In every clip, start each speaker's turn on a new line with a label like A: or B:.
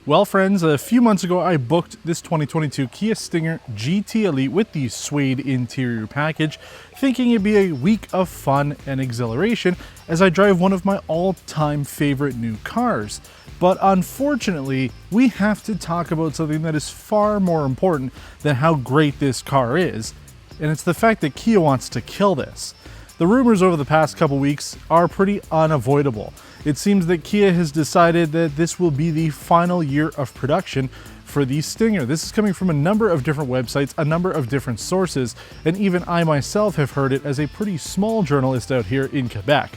A: Well, friends, a few months ago I booked this 2022 Kia Stinger GT Elite with the Suede interior package, thinking it'd be a week of fun and exhilaration as I drive one of my all-time favorite new cars. But unfortunately, we have to talk about something that is far more important than how great this car is, and it's the fact that Kia wants to kill this. The rumors over the past couple weeks are pretty unavoidable. It seems that Kia has decided that this will be the final year of production for the Stinger. This is coming from a number of different websites, a number of different sources, and even I myself have heard it as a pretty small journalist out here in Quebec.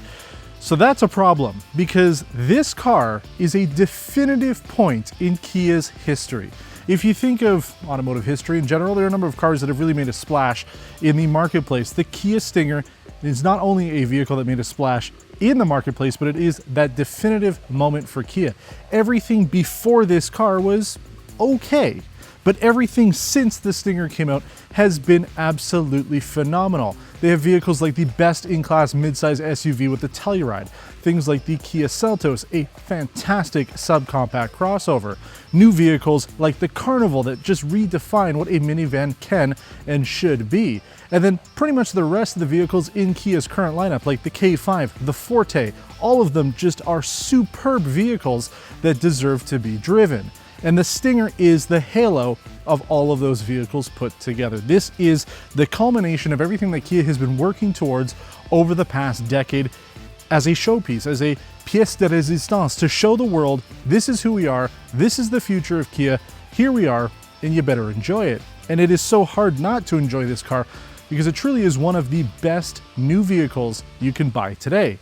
A: So that's a problem, because this car is a definitive point in Kia's history. If you think of automotive history in general, there are a number of cars that have really made a splash in the marketplace. The Kia Stinger is not only a vehicle that made a splash in the marketplace, but it is that definitive moment for Kia. Everything before this car was okay, but everything since the Stinger came out has been absolutely phenomenal. They have vehicles like the best-in-class midsize SUV with the Telluride, things like the Kia Seltos, a fantastic subcompact crossover, new vehicles like the Carnival that just redefine what a minivan can and should be, and then pretty much the rest of the vehicles in Kia's current lineup like the K5, the Forte, all of them just are superb vehicles that deserve to be driven. And the Stinger is the halo of all of those vehicles put together. This is the culmination of everything that Kia has been working towards over the past decade as a showpiece, as a pièce de résistance, to show the world this is who we are, this is the future of Kia, here we are, and you better enjoy it. And it is so hard not to enjoy this car because it truly is one of the best new vehicles you can buy today.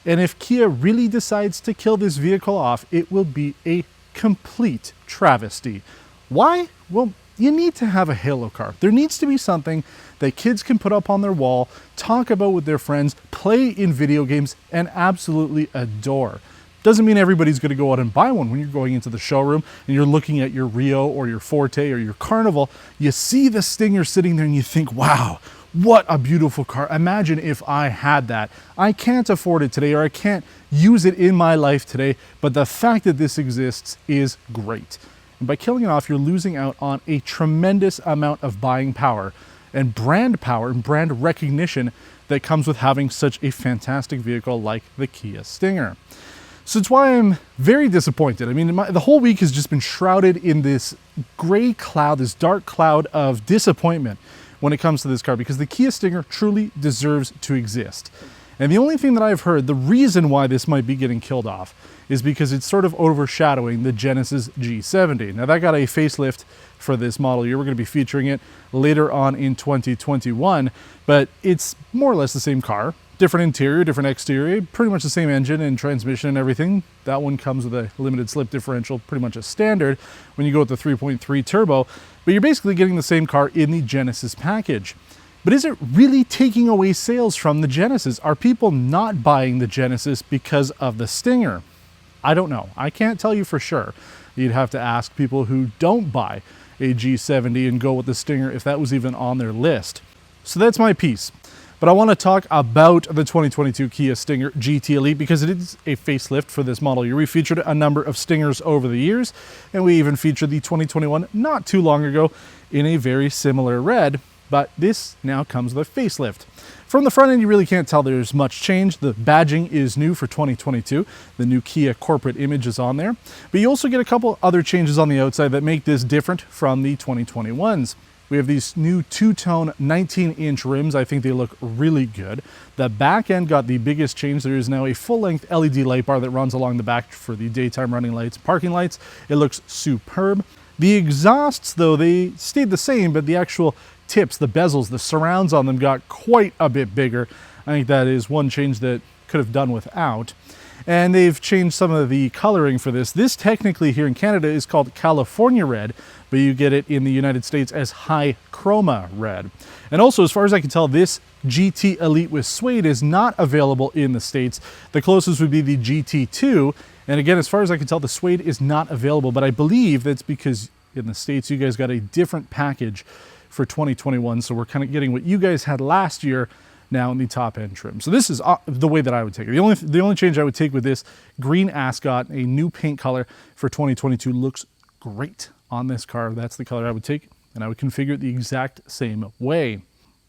A: And if Kia really decides to kill this vehicle off, it will be a complete travesty. Why? Well, you need to have a halo car. There needs to be something that kids can put up on their wall, talk about with their friends, play in video games, and absolutely adore. Doesn't mean everybody's going to go out and buy one. When you're going into the showroom and you're looking at your Rio or your Forte or your Carnival, you see the Stinger sitting there and you think, wow, what a beautiful car. Imagine if I had that. I can't afford it today, or I can't use it in my life today, but the fact that this exists is great. And by killing it off, you're losing out on a tremendous amount of buying power and brand recognition that comes with having such a fantastic vehicle like the Kia Stinger. So it's why I'm very disappointed. I mean, the whole week has just been shrouded in this gray cloud, this dark cloud of disappointment when it comes to this car, because the Kia Stinger truly deserves to exist. And the only thing that I've heard, the reason why this might be getting killed off, is because it's sort of overshadowing the Genesis G70. Now that got a facelift for this model year. We're going to be featuring it later on in 2021, but it's more or less the same car. Different interior, different exterior, pretty much the same engine and transmission and everything. That one comes with a limited slip differential, pretty much a standard when you go with the 3.3 turbo, but you're basically getting the same car in the Genesis package. But is it really taking away sales from the Genesis? Are people not buying the Genesis because of the Stinger? I don't know. I can't tell you for sure. You'd have to ask people who don't buy a G70 and go with the Stinger if that was even on their list. So that's my piece. But I want to talk about the 2022 Kia Stinger GT Elite because it is a facelift for this model year. We featured a number of Stingers over the years, and we even featured the 2021 not too long ago in a very similar red, but this now comes with a facelift. From the front end, you really can't tell there's much change. The badging is new for 2022. The new Kia corporate image is on there, but you also get a couple other changes on the outside that make this different from the 2021s. We have these new two-tone 19-inch rims. I think they look really good. The back end got the biggest change. There is now a full-length LED light bar that runs along the back for the daytime running lights, parking lights. It looks superb. The exhausts, though, they stayed the same, but the actual tips, the bezels, the surrounds on them got quite a bit bigger. I think that is one change that could have done without. And they've changed some of the coloring for this. This technically here in Canada is called California Red, but you get it in the United States as High Chroma Red. And also, as far as I can tell, this GT Elite with Suede is not available in the States. The closest would be the GT2. And again, as far as I can tell, the Suede is not available, but I believe that's because in the States, you guys got a different package for 2021. So we're kind of getting what you guys had last year, now in the top end trim. So this is the way that I would take it. The only change I would take with this green ascot, a new paint color for 2022, looks great on this car. That's the color I would take, and I would configure it the exact same way.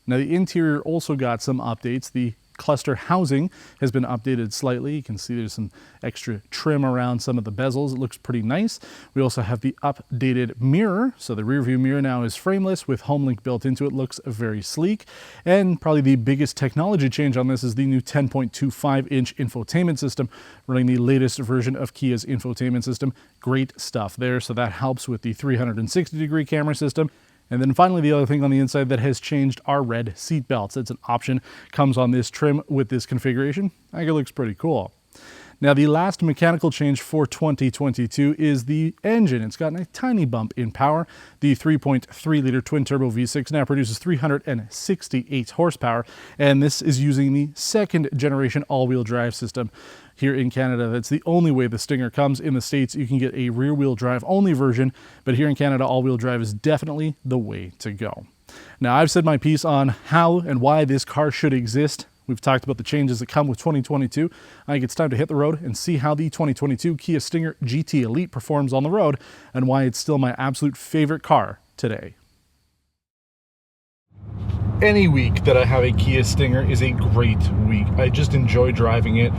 A: Now the interior also got some updates. The cluster housing has been updated slightly. You can see there's some extra trim around some of the bezels. It looks pretty nice. We also have the updated mirror. So the rear view mirror now is frameless with HomeLink built into it. Looks very sleek. And probably the biggest technology change on this is the new 10.25-inch infotainment system, running the latest version of Kia's infotainment system. Great stuff there. So that helps with the 360-degree camera system. And then finally, the other thing on the inside that has changed are red seat belts. It's an option, comes on this trim with this configuration. I think it looks pretty cool. Now, the last mechanical change for 2022 is the engine. It's gotten a tiny bump in power. The 3.3-liter twin-turbo V6 now produces 368 horsepower, and this is using the second-generation all-wheel drive system. Here in Canada, that's the only way the Stinger comes. In the States, you can get a rear-wheel drive only version, but here in Canada, all-wheel drive is definitely the way to go. Now, I've said my piece on how and why this car should exist. We've talked about the changes that come with 2022. I think it's time to hit the road and see how the 2022 Kia Stinger GT Elite performs on the road and why it's still my absolute favorite car today. Any week that I have a Kia Stinger is a great week. I just enjoy driving it.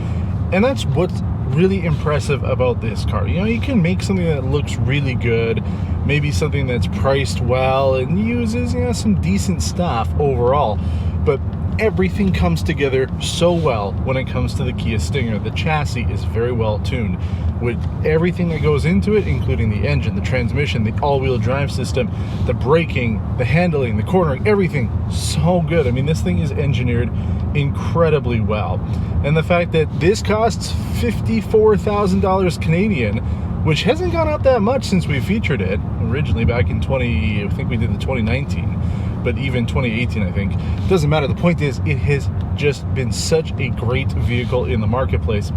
A: And that's what's really impressive about this car. You know, you can make something that looks really good, maybe something that's priced well and uses, you know, some decent stuff overall. But everything comes together so well when it comes to the Kia Stinger. The chassis is very well tuned with everything that goes into it, including the engine, the transmission, the all-wheel drive system, the braking, the handling, the cornering, everything so good. I mean, this thing is engineered incredibly well. And the fact that this costs $54,000 Canadian, which hasn't gone up that much since we featured it originally back in I think we did the 2019, but even 2018, I think. Doesn't matter. The point is, it has just been such a great vehicle in the marketplace.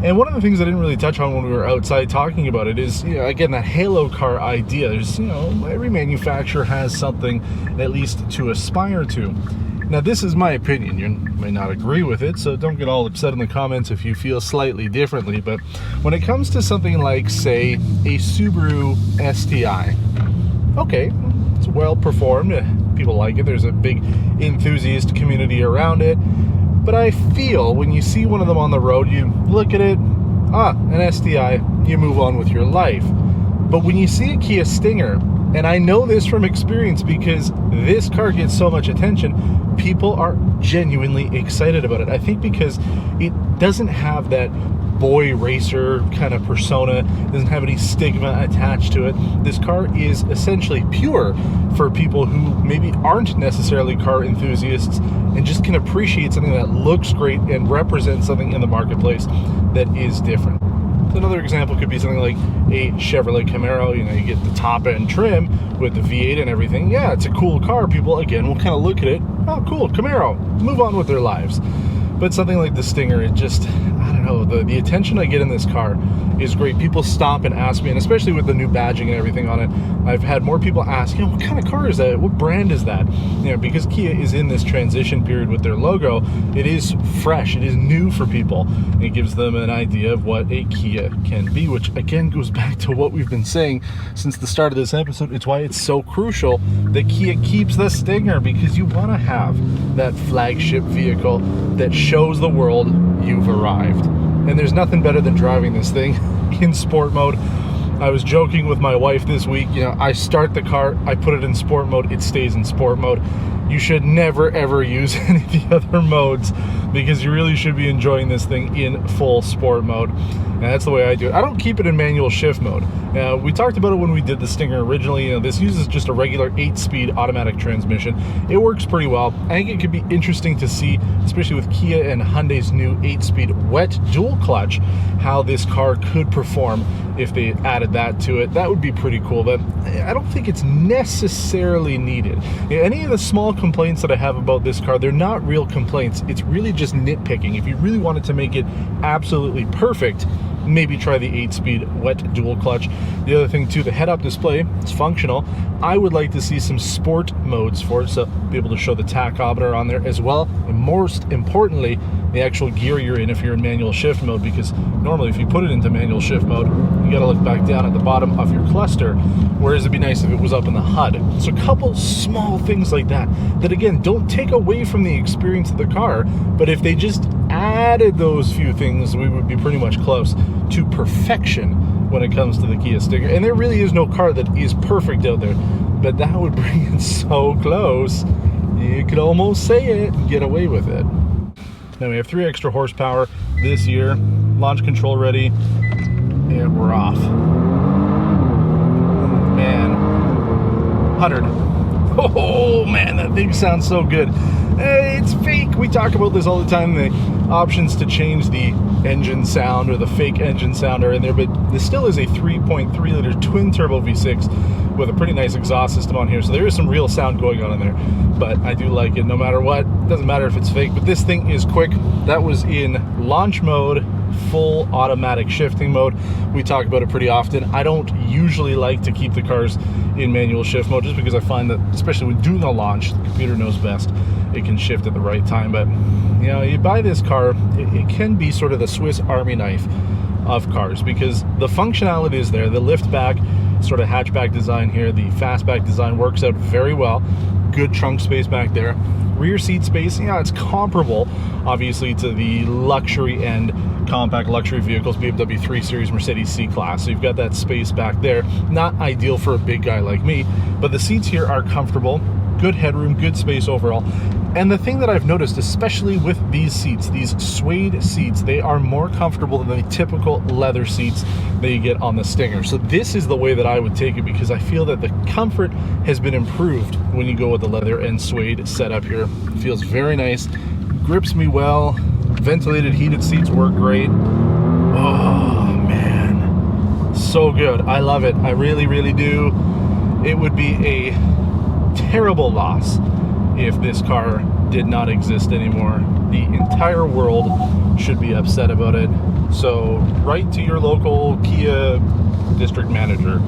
A: And one of the things I didn't really touch on when we were outside talking about it is, you know, again, that halo car idea. There's, you know, every manufacturer has something at least to aspire to. Now, this is my opinion. You may not agree with it, so don't get all upset in the comments if you feel slightly differently. But when it comes to something like, say, a Subaru STI, okay, it's well performed. People like it. There's a big enthusiast community around it. But I feel when you see one of them on the road, you look at it, an STI, you move on with your life. But when you see a Kia Stinger, and I know this from experience because this car gets so much attention, people are genuinely excited about it. I think because it doesn't have that boy racer kind of persona, doesn't have any stigma attached to it. This car is essentially pure for people who maybe aren't necessarily car enthusiasts and just can appreciate something that looks great and represents something in the marketplace that is different. Another example could be something like a Chevrolet Camaro. You know, you get the top end trim with the V8 and everything. Yeah, it's a cool car. People, again, will kind of look at it. Oh, cool, Camaro. Move on with their lives. But something like the Stinger, it just, I don't know, the attention I get in this car is great. People stop and ask me, and especially with the new badging and everything on it, I've had more people ask, you know, what kind of car is that? What brand is that? You know, because Kia is in this transition period with their logo, it is fresh, it is new for people. It gives them an idea of what a Kia can be, which again goes back to what we've been saying since the start of this episode. It's why it's so crucial that Kia keeps the Stinger, because you want to have that flagship vehicle that shows the world you've arrived. And there's nothing better than driving this thing in sport mode. I was joking with my wife this week, you know, I start the car, I put it in sport mode, it stays in sport mode. You should never ever use any of the other modes, because you really should be enjoying this thing in full sport mode. And that's the way I do it. I don't keep it in manual shift mode. We talked about it when we did the Stinger originally. You know, this uses just a regular 8-speed automatic transmission. It works pretty well. I think it could be interesting to see, especially with Kia and Hyundai's new 8-speed wet dual clutch, how this car could perform if they added that to it. That would be pretty cool, but I don't think it's necessarily needed. Any of the small complaints that I have about this car, they're not real complaints. It's really just nitpicking. If you really wanted to make it absolutely perfect, maybe try the 8-speed wet dual clutch. The other thing too, the head-up display, it's functional. I would like to see some sport modes for it, so be able to show the tachometer on there as well, and most importantly, the actual gear you're in if you're in manual shift mode, because normally if you put it into manual shift mode, you got to look back down at the bottom of your cluster, whereas it'd be nice if it was up in the HUD. So a couple small things like that again don't take away from the experience of the car, but if they just added those few things, we would be pretty much close to perfection when it comes to the Kia Stinger. And there really is no car that is perfect out there, but that would bring it so close you could almost say it and get away with it. Now we have 3 extra horsepower this year, launch control ready, and we're off. Man, 100. Oh man, that thing sounds so good. It's fake. We talk about this all the time. The options to change the engine sound or the fake engine sound are in there, but this still is a 3.3 liter twin turbo V6 with a pretty nice exhaust system on here. So there is some real sound going on in there, but I do like it no matter what. It doesn't matter if it's fake, but this thing is quick. That was in launch mode, full automatic shifting mode. We talk about it pretty often. I don't usually like to keep the cars in manual shift mode just because I find that, especially when doing a launch, the computer knows best. It can shift at the right time. But you know, you buy this car, it can be sort of the Swiss Army knife of cars because the functionality is there. The lift back, sort of hatchback design here, the fastback design works out very well. Good trunk space back there. Rear seat space, yeah, it's comparable obviously to the luxury end compact luxury vehicles, BMW 3 Series, Mercedes C-Class. So you've got that space back there. Not ideal for a big guy like me, but the seats here are comfortable, good headroom, good space overall. And the thing that I've noticed, especially with these seats, these suede seats, they are more comfortable than the typical leather seats that you get on the Stinger. So this is the way that I would take it because I feel that the comfort has been improved when you go with the leather and suede setup here. It feels very nice, grips me well, ventilated heated seats work great. Oh man, so good. I love it. I really, really do. It would be a terrible loss if this car did not exist anymore. The entire world should be upset about it. So write to your local Kia district manager,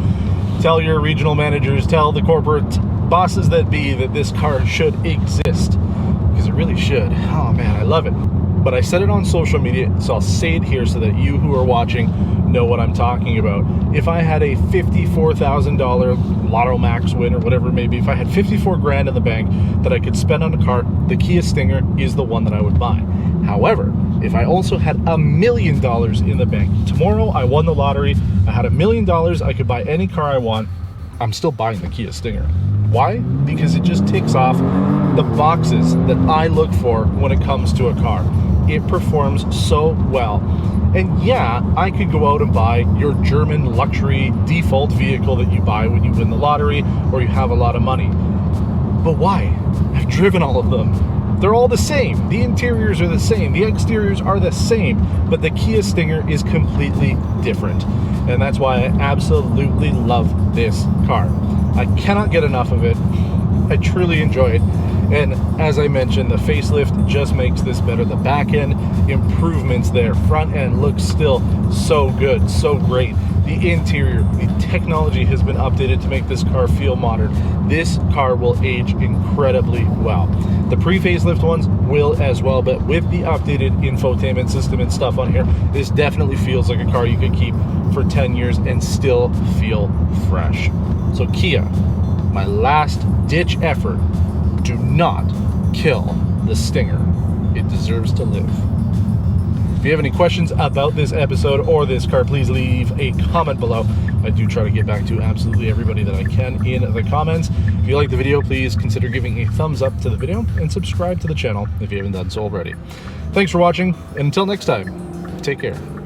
A: tell your regional managers, tell the corporate bosses that be that this car should exist, because it really should. Oh man, I love it. But I said it on social media, so I'll say it here so that you who are watching know what I'm talking about. If I had a $54,000 Lotto Max win or whatever it may be, if I had 54 grand in the bank that I could spend on a car, the Kia Stinger is the one that I would buy. However, if I also had $1 million in the bank, tomorrow I won the lottery, I had $1 million, I could buy any car I want, I'm still buying the Kia Stinger. Why? Because it just ticks off the boxes that I look for when it comes to a car. It performs so well. And yeah, I could go out and buy your German luxury default vehicle that you buy when you win the lottery or you have a lot of money. But why? I've driven all of them. They're all the same. The interiors are the same. The exteriors are the same. But the Kia Stinger is completely different. And that's why I absolutely love this car. I cannot get enough of it. I truly enjoy it. And as I mentioned, the facelift just makes this better. The back end improvements there. Front end looks still so good, so great. The interior, the technology has been updated to make this car feel modern. This car will age incredibly well. The pre-facelift ones will as well, but with the updated infotainment system and stuff on here, this definitely feels like a car you could keep for 10 years and still feel fresh. So Kia, my last ditch effort, do not kill the Stinger. It deserves to live. If you have any questions about this episode or this car, please leave a comment below. I do try to get back to absolutely everybody that I can in the comments. If you like the video, please consider giving a thumbs up to the video and subscribe to the channel if you haven't done so already. Thanks for watching, and until next time, take care.